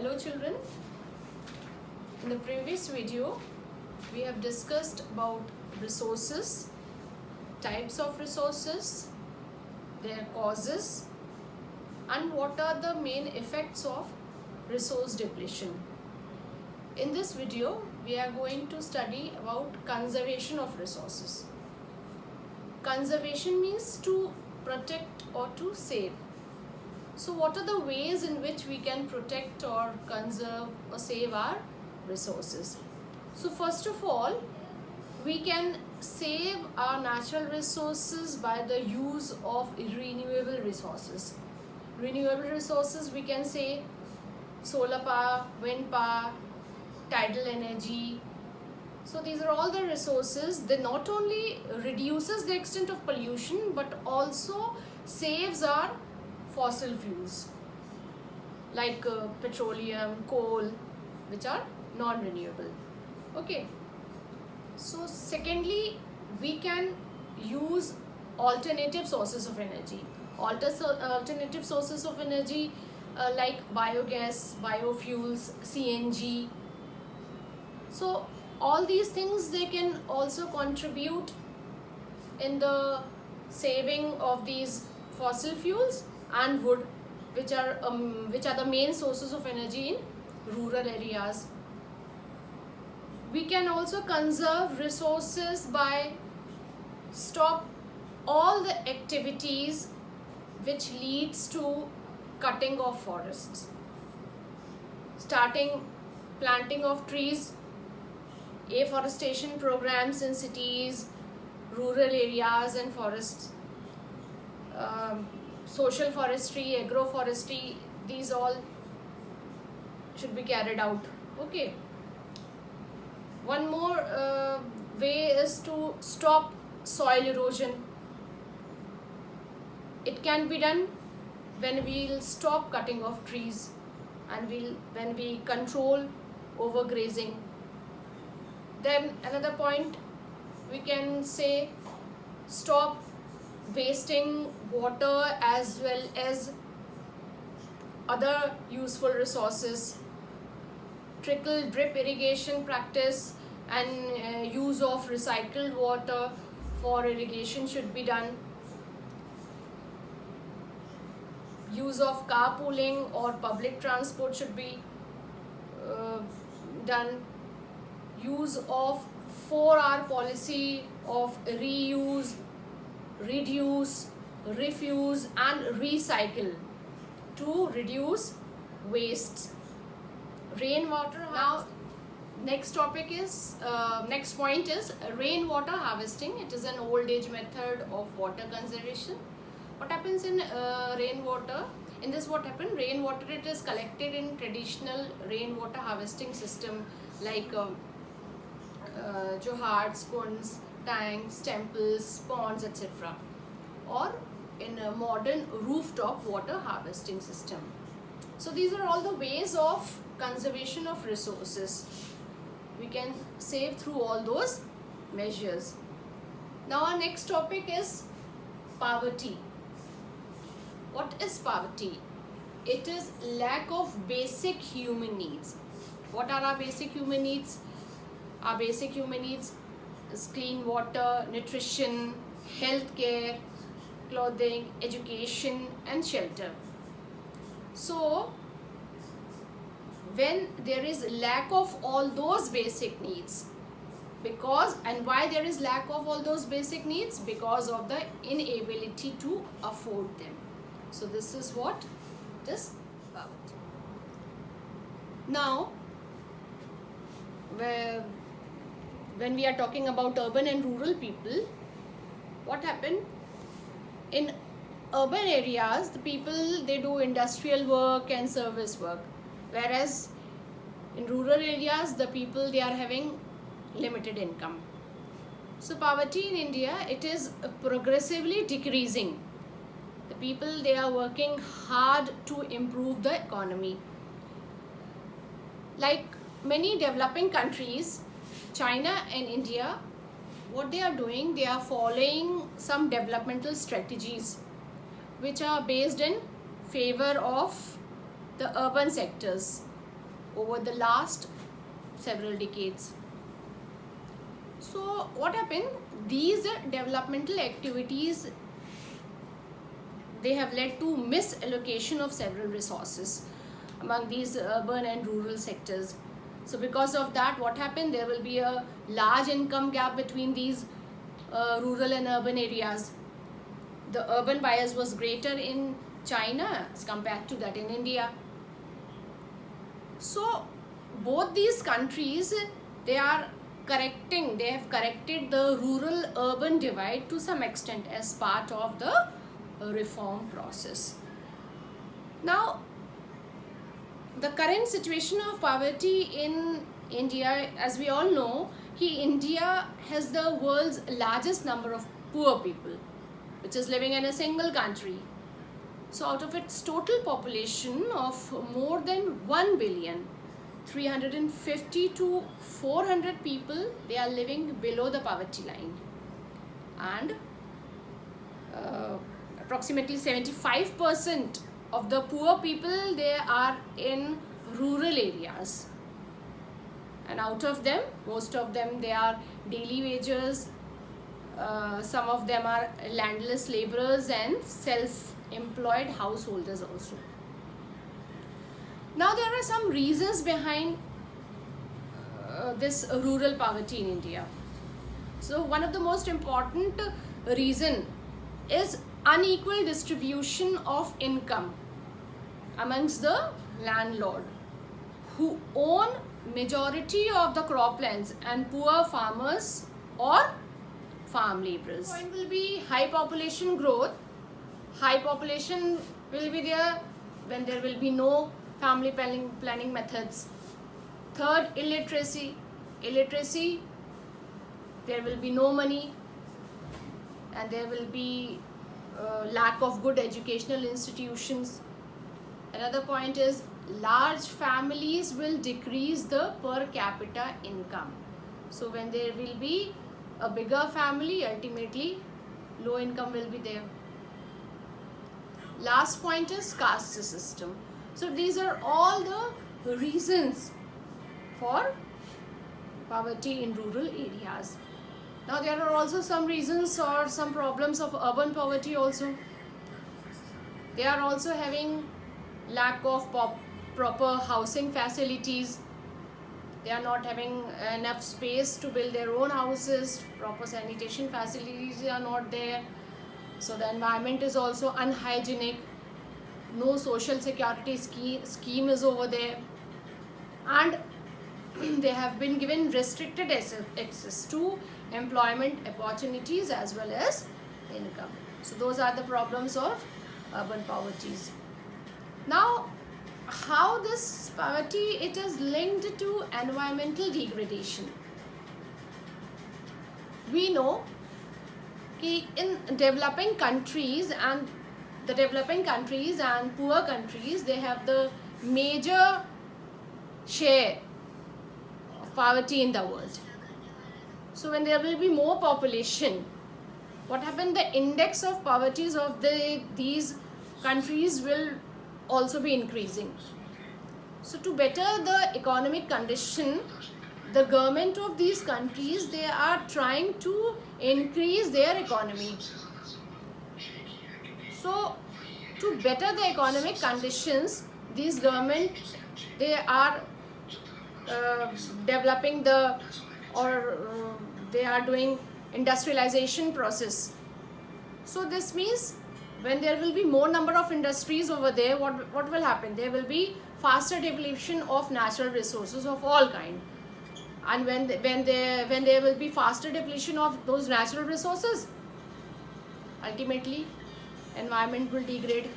Hello children, in the previous video we have discussed about resources, types of resources, their causes and what are the main effects of resource depletion. In this video we are going to study about conservation of resources. Conservation means to protect or to save. So what are the ways in which we can protect or conserve or save our resources? So first of all, we can save our natural resources by the use of renewable resources. Renewable resources, we can say solar power, wind power, tidal energy. So these are all the resources. They not only reduces the extent of pollution but also saves our fossil fuels like petroleum, coal, which are non-renewable. Okay. So secondly, we can use alternative sources of energy. Alternative sources of energy like biogas, biofuels, CNG. So all these things, they can also contribute in the saving of these fossil fuels and wood, which are the main sources of energy in rural areas. We can also conserve resources by stop all the activities which leads to cutting of forests, starting planting of trees, afforestation programs in cities, rural areas and forests, social forestry, agroforestry, these all should be carried out. Okay. One more way is to stop soil erosion. It can be done when we'll stop cutting of trees and when we control overgrazing. Then another point, we can say stop wasting water as well as other useful resources. Trickle drip irrigation practice and use of recycled water for irrigation should be done. Use of carpooling or public transport should be done. Use of 4R policy of reuse, reduce, refuse and recycle to reduce waste. Rainwater. Now next point is rainwater harvesting. It is an old age method of water conservation. What happens in rainwater? In this, what happened? Rainwater, it is collected in traditional rainwater harvesting system like joharts, kunds, tanks, temples, ponds, etc. or in a modern rooftop water harvesting system. So these are all the ways of conservation of resources. We can save through all those measures. Now our next topic is poverty. What is poverty? It is lack of basic human needs. What are our basic human needs? Our basic human needs is clean water, nutrition, health care, clothing, education and shelter. So when there is lack of all those basic needs, why there is lack of all those basic needs? Because of the inability to afford them. So this is what it is about. Now when we are talking about urban and rural people, what happened? In urban areas, the people, they do industrial work and service work, whereas in rural areas the people, they are having limited income. So poverty in India, it is progressively decreasing. The people, they are working hard to improve the economy. Like many developing countries, China and India, what they are doing, they are following some developmental strategies which are based in favor of the urban sectors. over the last several decades. So what happened? These developmental activities, they have led to misallocation of several resources among these urban and rural sectors. So because of that, what happened? There will be a large income gap between these rural and urban areas. The urban bias was greater in China as compared to that in India. So both these countries, they have corrected the rural urban divide to some extent as part of the reform process. Now, the current situation of poverty in India, as we all know, India has the world's largest number of poor people, which is living in a single country. So out of its total population of more than 1 billion, 350 to 400 people, they are living below the poverty line, and approximately 75% of the poor people, they are in rural areas, and out of them, most of them, they are daily wagers. Some of them are landless laborers and self-employed householders also. Now there are some reasons behind this rural poverty in India. So one of the most important reason is unequal distribution of income amongst the landlord, who own majority of the croplands, and poor farmers or farm laborers. Point will be high population growth. High population will be there when there will be no family planning methods. Third, illiteracy. There will be no money, and there will be lack of good educational institutions. Another point is large families will decrease the per capita income. So when there will be a bigger family, ultimately low income will be there. Last point is caste system. So these are all the reasons for poverty in rural areas. Now there are also some reasons or some problems of urban poverty also. They are also having lack of proper housing facilities. They are not having enough space to build their own houses. Proper sanitation facilities are not there. So the environment is also unhygienic. No social security scheme is over there. And they have been given restricted access to employment opportunities as well as income. So those are the problems of urban poverties. Now, how this poverty, it is linked to environmental degradation. We know that in developing countries and poor countries, they have the major share of poverty in the world. So when there will be more population, what happened? The index of poverty of these countries will also be increasing. So to better the economic condition, the government of these countries, they are trying to increase their economy. So to better the economic conditions, these government, they are developing they are doing industrialization process. So this means when there will be more number of industries over there, what will happen? There will be faster depletion of natural resources of all kind. And when there will be faster depletion of those natural resources, ultimately environment will degrade.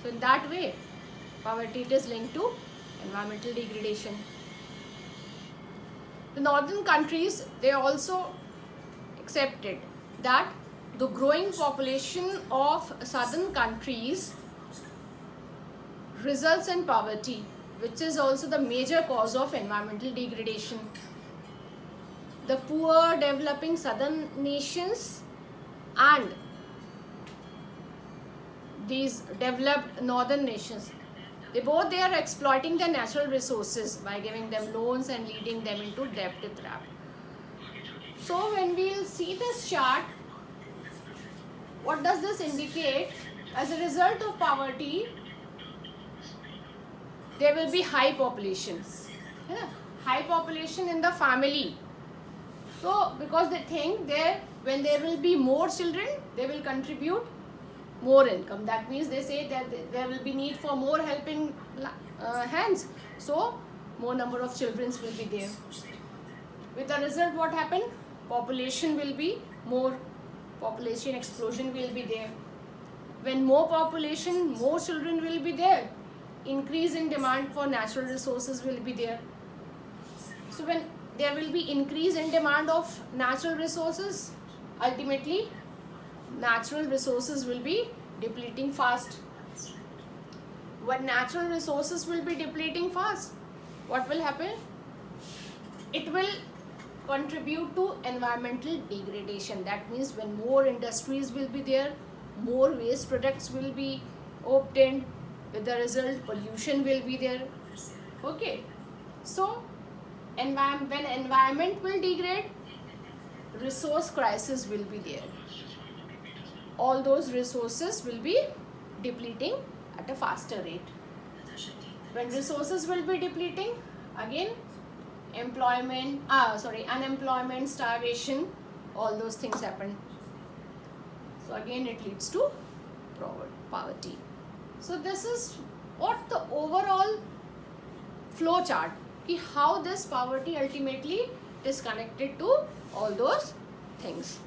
So in that way, poverty is linked to environmental degradation. The northern countries, they also accepted that the growing population of southern countries results in poverty, which is also the major cause of environmental degradation. The poor developing southern nations and these developed northern nations, They are exploiting their natural resources by giving them loans and leading them into debt trap. So when we'll see this chart, what does this indicate? As a result of poverty, there will be high population. Yeah, high population in the family. So because they think when there will be more children, they will contribute more income. That means they say that there will be need for more helping hands. So more number of children will be there. With the result, what happened? Population will be more. Population explosion will be there. When more population, more children will be there. Increase in demand for natural resources will be there. So when there will be increase in demand of natural resources, ultimately natural resources will be depleting fast. When natural resources will be depleting fast, what will happen? It will contribute to environmental degradation. That means when more industries will be there, more waste products will be obtained. With the result, pollution will be there. Okay, so when environment will degrade, resource crisis will be there. All those resources will be depleting at a faster rate. When resources will be depleting, again unemployment, starvation, all those things happen. So again it leads to poverty. So this is what the overall flow chart, how this poverty ultimately is connected to all those things.